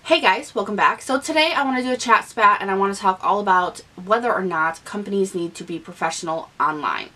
Hey guys, welcome back. So today I want to do a chat spat and I want to talk all about whether or not companies need to be professional online.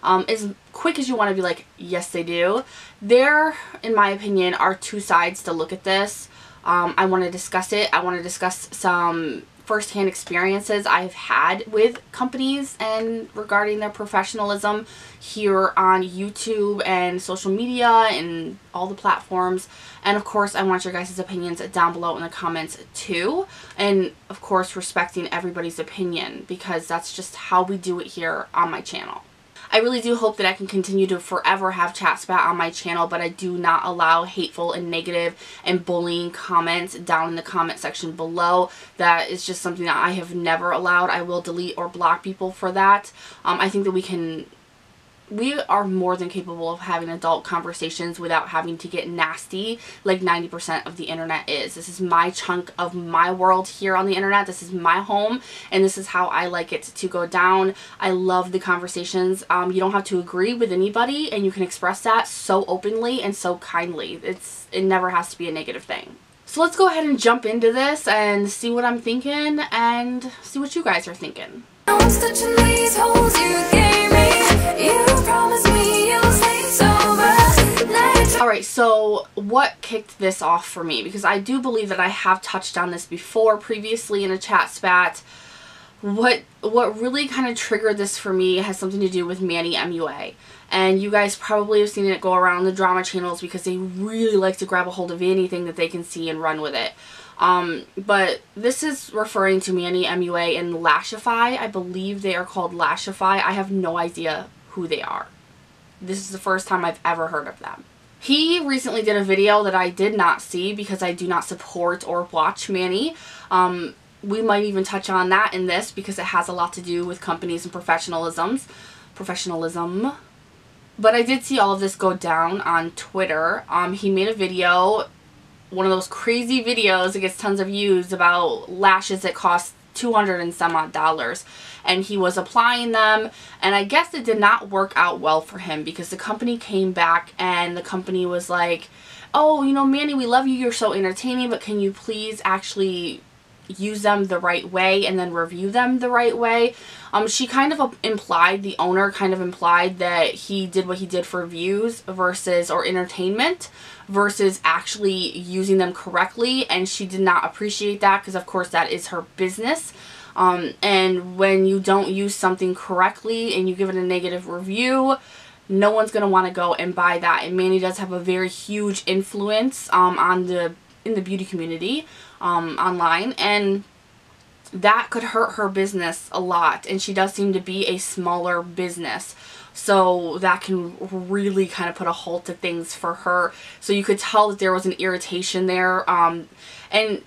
As quick as you want to be like, yes they do. There, in my opinion, are two sides to look at this. I want to discuss it. I want to discuss some first-hand experiences I've had with companies and regarding their professionalism here on YouTube and social media and all the platforms. And of course I want your guys' opinions down below in the comments too, and of course respecting everybody's opinion because that's just how we do it here on my channel. I really do hope that I can continue to forever have Chat Spat on my channel, but I do not allow hateful and negative and bullying comments down in the comment section below. That is just something that I have never allowed. I will delete or block people for that. I think that we are more than capable of having adult conversations without having to get nasty like 90% of the internet is. This is my chunk of my world here on the internet. This is my home and this is how I like it to go down. I love the conversations. You don't have to agree with anybody and you can express that so openly and so kindly. It never has to be a negative thing. So let's go ahead and jump into this and see what I'm thinking and see what you guys are thinking. Alright, so what kicked this off for me? Because I do believe that I have touched on this before previously in a chat spat. What really kind of triggered this for me has something to do with Manny MUA. And you guys probably have seen it go around the drama channels because they really like to grab a hold of anything that they can see and run with it. But this is referring to Manny MUA and Lashify. I believe they are called Lashify. I have no idea who they are. This is the first time I've ever heard of them. He recently did a video that I did not see because I do not support or watch Manny. We might even touch on that in this because it has a lot to do with companies and professionalism. But I did see all of this go down on Twitter. He made a video, one of those crazy videos that gets tons of views, about lashes that cost $200 and some odd, and he was applying them, and I guess it did not work out well for him because the company came back and the company was like, oh, you know, Manny, we love you, you're so entertaining, but can you please actually use them the right way and then review them the right way. She kind of implied, the owner kind of implied that he did what he did for views versus, or entertainment, versus actually using them correctly, and she did not appreciate that because of course that is her business. And when you don't use something correctly and you give it a negative review, no one's going to want to go and buy that. And Manny does have a very huge influence in the beauty community online, and that could hurt her business a lot, and she does seem to be a smaller business, so that can really kind of put a halt to things for her. So you could tell that there was an irritation there, and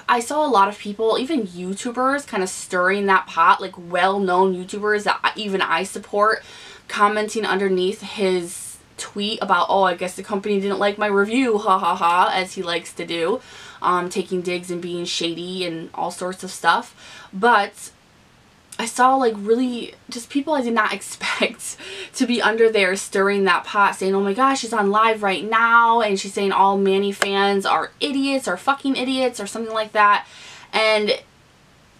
I saw a lot of people, even YouTubers, kind of stirring that pot, like well-known YouTubers that even I support, commenting underneath his tweet about, oh, I guess the company didn't like my review, ha ha ha, as he likes to do, taking digs and being shady and all sorts of stuff. But I saw like really just people I did not expect to be under there stirring that pot, saying, oh my gosh, she's on live right now, and she's saying all Manny fans are idiots or fucking idiots or something like that. And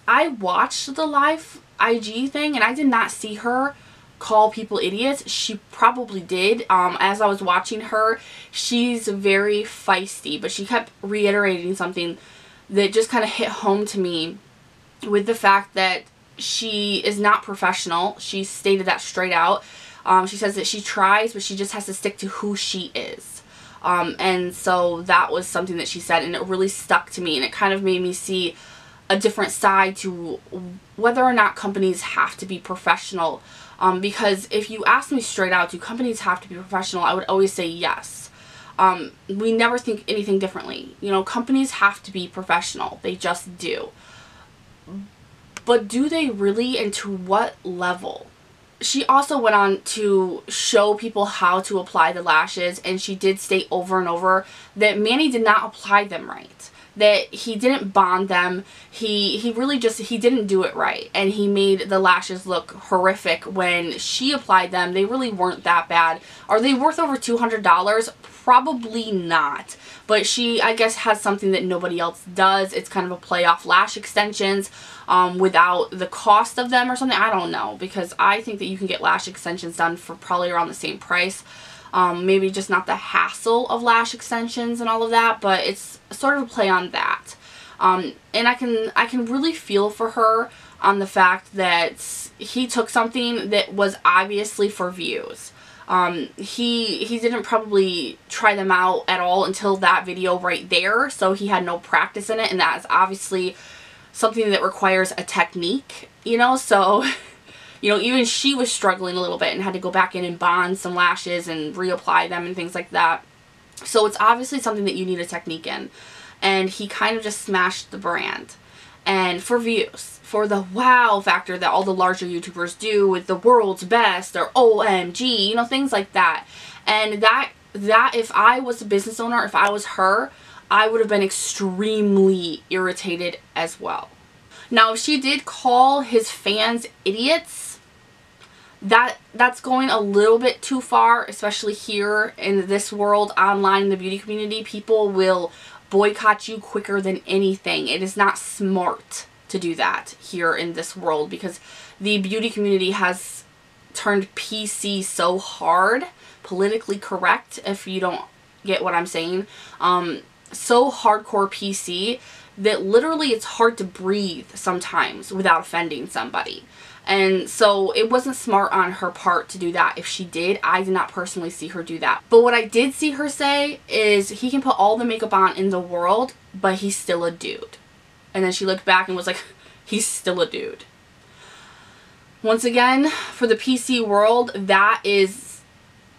I watched the live IG thing and I did not see her call people idiots. She probably did. As I was watching her, she's very feisty, but she kept reiterating something that just kind of hit home to me with the fact that she is not professional. She stated that straight out. She says that she tries, but she just has to stick to who she is. And so that was something that she said, and it really stuck to me, and it kind of made me see a different side to whether or not companies have to be professional. Because if you ask me straight out, do companies have to be professional, I would always say yes. We never think anything differently. You know, companies have to be professional. They just do. But do they really, and to what level? She also went on to show people how to apply the lashes, and she did state over and over that Manny did not apply them right. that he didn't bond them. He really just, he didn't do it right. And he made the lashes look horrific when she applied them. They really weren't that bad. Are they worth over $200? Probably not. But she, I guess, has something that nobody else does. It's kind of a play off lash extensions without the cost of them or something. I don't know, because I think that you can get lash extensions done for probably around the same price. Maybe just not the hassle of lash extensions and all of that, but it's sort of a play on that. And I can really feel for her on the fact that he took something that was obviously for views. He didn't probably try them out at all until that video right there, so he had no practice in it, and that is obviously something that requires a technique, you know, so you know, even she was struggling a little bit and had to go back in and bond some lashes and reapply them and things like that. So it's obviously something that you need a technique in. And he kind of just smashed the brand. And for views, for the wow factor that all the larger YouTubers do with the world's best or OMG, you know, things like that. And that if I was a business owner, if I was her, I would have been extremely irritated as well. Now, if she did call his fans idiots, that's going a little bit too far, especially here in this world, online in the beauty community. People will boycott you quicker than anything. It is not smart to do that here in this world, because the beauty community has turned PC so hard, politically correct, if you don't get what I'm saying, so hardcore PC that literally it's hard to breathe sometimes without offending somebody. And so it wasn't smart on her part to do that. If she did, I did not personally see her do that. But what I did see her say is, he can put all the makeup on in the world, but he's still a dude. And then she looked back and was like, he's still a dude. Once again, for the PC world, that is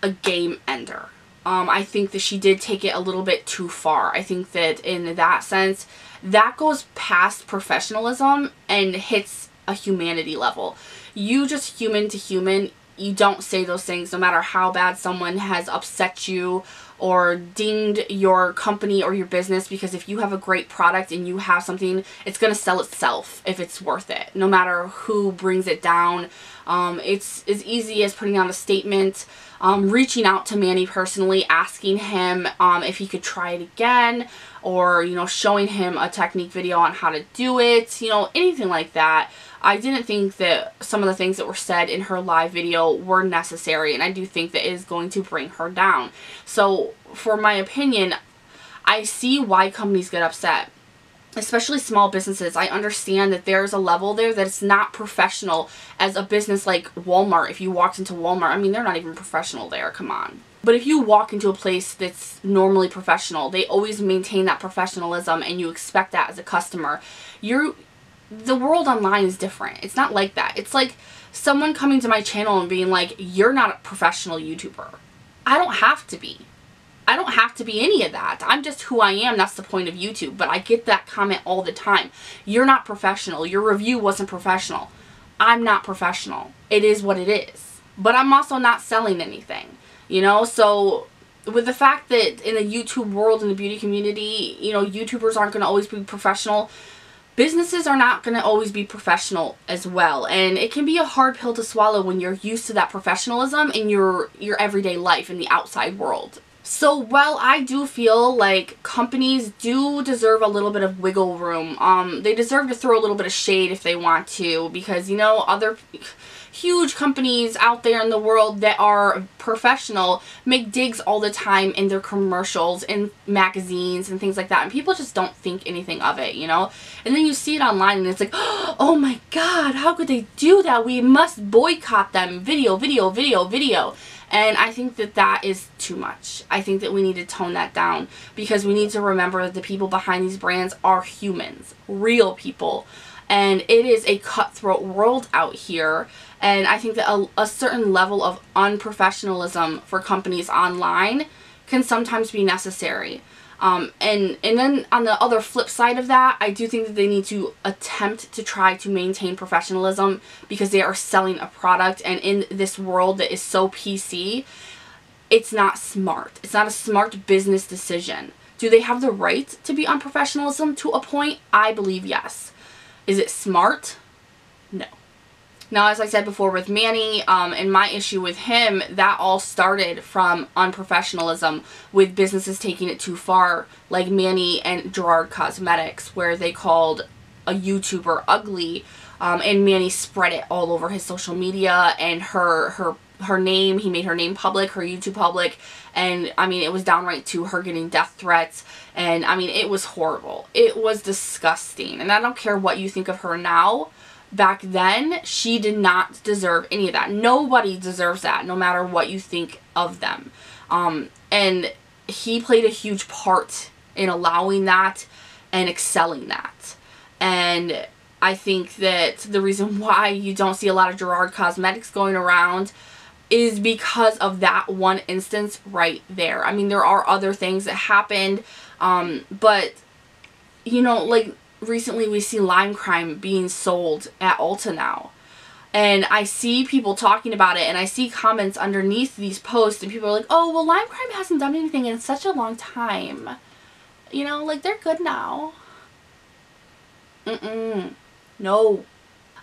a game ender. I think that she did take it a little bit too far. I think that in that sense, that goes past professionalism and hits a humanity level. You just human to human, you don't say those things no matter how bad someone has upset you or dinged your company or your business, because if you have a great product and you have something, it's going to sell itself if it's worth it, no matter who brings it down. It's as easy as putting out a statement, reaching out to Manny personally, asking him if he could try it again, or, you know, showing him a technique video on how to do it, you know, anything like that. I didn't think that some of the things that were said in her live video were necessary, and I do think that it is going to bring her down. So, for my opinion, I see why companies get upset, especially small businesses. I understand that there's a level there that it's not professional as a business like Walmart. If you walked into Walmart, I mean, they're not even professional there, come on. But if you walk into a place that's normally professional, they always maintain that professionalism, and you expect that as a customer. The world online is different. It's not like that. It's like someone coming to my channel and being like, you're not a professional YouTuber. I don't have to be. I don't have to be any of that. I'm just who I am. That's the point of YouTube. But I get that comment all the time. You're not professional. Your review wasn't professional. I'm not professional. It is what it is. But I'm also not selling anything. You know, so with the fact that in the YouTube world, in the beauty community, you know, YouTubers aren't going to always be professional. Businesses are not going to always be professional as well, and it can be a hard pill to swallow when you're used to that professionalism in your everyday life in the outside world. So while I do feel like companies do deserve a little bit of wiggle room, they deserve to throw a little bit of shade if they want to, because, you know, other huge companies out there in the world that are professional make digs all the time in their commercials, in magazines and things like that, and people just don't think anything of it, you know. And then you see it online and it's like, oh my god, how could they do that? We must boycott them. Video. And I think that that is too much. I think that we need to tone that down, because we need to remember that the people behind these brands are humans, real people. And it is a cutthroat world out here. And I think that a certain level of unprofessionalism for companies online can sometimes be necessary. And then on the other flip side of that, I do think that they need to attempt to try to maintain professionalism, because they are selling a product, and in this world that is so PC, it's not smart. It's not a smart business decision Do they have the right to be unprofessionalism to a point? I believe yes. Is it smart? No. Now, as I said before with Manny, and my issue with him, that all started from unprofessionalism with businesses taking it too far, like Manny and Gerard Cosmetics, where they called a YouTuber ugly, and Manny spread it all over his social media, and her name, he made her name public, her YouTube public, and I mean, it was downright to her getting death threats, and I mean, it was horrible. It was disgusting, and I don't care what you think of her now. Back then, she did not deserve any of that. Nobody deserves that, no matter what you think of them. And he played a huge part in allowing that and excelling that. And I think that the reason why you don't see a lot of Gerard Cosmetics going around is because of that one instance right there. I mean, there are other things that happened, but, you know, like, recently we see Lime Crime being sold at Ulta now. And I see people talking about it, and I see comments underneath these posts, and people are like, oh, well, Lime Crime hasn't done anything in such a long time. You know, like, they're good now. No.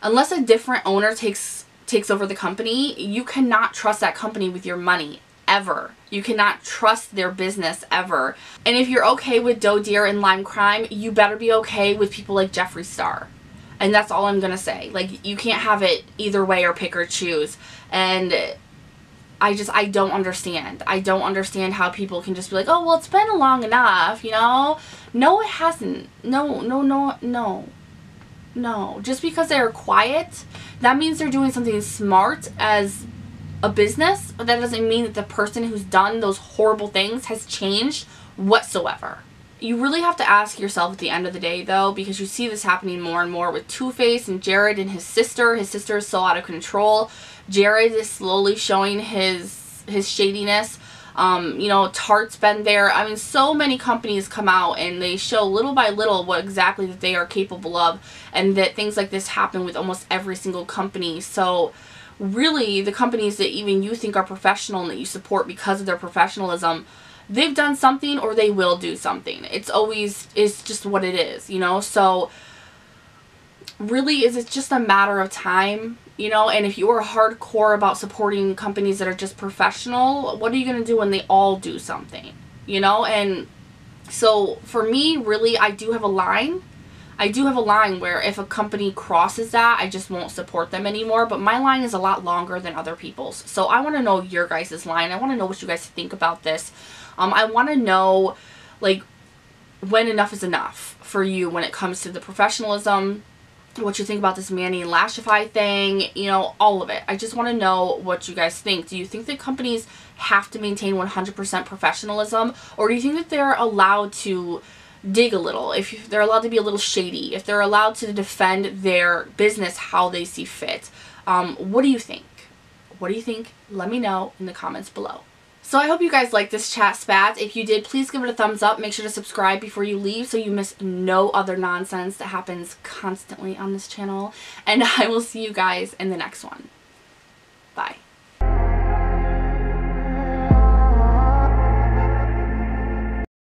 Unless a different owner takes over the company, you cannot trust that company with your money. Ever. You cannot trust their business ever. And if you're okay with Doe Deer and Lime Crime, you better be okay with people like Jeffree Star. And that's all I'm gonna say. Like, you can't have it either way or pick or choose. And I don't understand. I don't understand how people can just be like, oh, well, it's been long enough, you know? No, it hasn't. No. Just because they're quiet, that means they're doing something smart as a business, but that doesn't mean that the person who's done those horrible things has changed whatsoever. You really have to ask yourself at the end of the day, though, because you see this happening more and more with Too Faced and Jared and his sister. His sister is so out of control. Jared is slowly showing his shadiness. You know, Tarte's been there. I mean, so many companies come out and they show little by little what exactly that they are capable of, and that things like this happen with almost every single company. So really, the companies that even you think are professional and that you support because of their professionalism, they've done something or they will do something. It's just what it is, you know? So really, is it just a matter of time, you know? And if you are hardcore about supporting companies that are just professional, what are you going to do when they all do something, you know? And so for me, really, I do have a line. I do have a line where if a company crosses that, I just won't support them anymore. But my line is a lot longer than other people's. So I want to know your guys' line. I want to know what you guys think about this. I want to know, like, when enough is enough for you when it comes to the professionalism, what you think about this Manny and Lashify thing, you know, all of it. I just want to know what you guys think. Do you think that companies have to maintain 100% professionalism? Or do you think that they're allowed to dig a little, if they're allowed to be a little shady, if they're allowed to defend their business how they see fit? What do you think? What do you think? Let me know in the comments below. So I hope you guys liked this chat spat. If you did, please give it a thumbs up. Make sure to subscribe before you leave so you miss no other nonsense that happens constantly on this channel. And I will see you guys in the next one. Bye.